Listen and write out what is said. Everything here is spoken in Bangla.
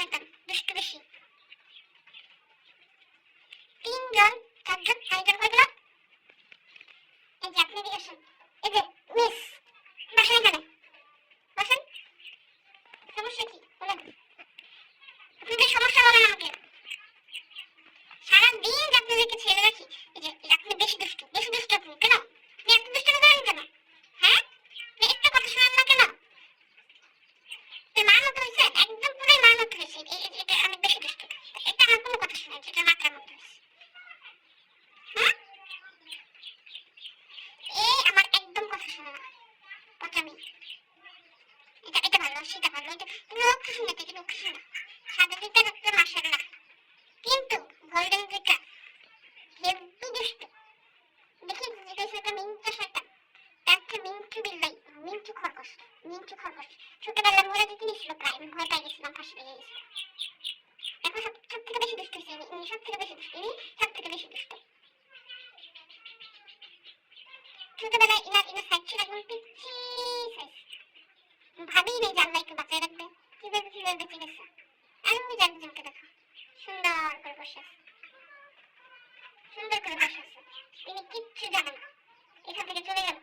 শয়তান, দুষ্টু বেশি। 3 জন 4 জন আরেকজন কই গেল? এই যে আপনি এদিকে আসুন। এই যে মিস, বসেন এখানে, বসেন। সমস্যা কি বলেন? আপনাদের সমস্যা বলেন আমাকে। সারাদিন আপনাদেরকে ছেড়ে রাখি। এই যে আপনি বেশি দুষ্টু, বেশি দুষ্টু আপনি। কেন আপনি এত দুষ্টুমি করেন কেন? হ্যাঁ, আপনি একটা কথা শোনেন না কেন? মার মতো হয়েছে, একদম পুরোই মার মতো হয়েছে। এটা অনেক বেশি দুষ্টু। এটা আমার কোনো কথা শোনেন, এটা মাথার মতো হয়েছে। হ্যাঁ, এই আমার একদম কথা শোনে না, পচামি। এটা ভালো, সেটা ভালো, এটা লক্ষ্য শুনে, এটা লক্ষ্য শুনে। সাদা দুইটা রক্ত মাশাআল্লাহ, কিন্তু গোল্ডেন দুইটা হেভি দুষ্টু। দেখি যেটা মিন্টু শয়তান, একটা মিন্টু বিল্লাই, মিন্টু খরগোশ, মিন্টু খরগোশ। ছোটবেলায় মরে যেতে নিয়েছিল, প্রায় আমি ভয় পাই গেছিলাম, ফাঁসি লেগে গেছিল। এখন সব থেকে বেশি দুষ্টু হয়েছে, সব থেকে বেশি দুষ্টু, সব থেকে বেশি দুষ্টু। ছোটবেলায় ইনার সাইজ ছিল একদম পিচ্ছি সাইজ, ভাবিই নেই যে আল্লাহ একটু বাঁচায় রাখবে। কিভাবে কিভাবে বেঁচে গেছে। আমি একজনকে দেখো, সুন্দর করে বসে আছে, সুন্দর করে বসে আছে, তিনি কিচ্ছু জানেন না, এখান থেকে চলে গেল।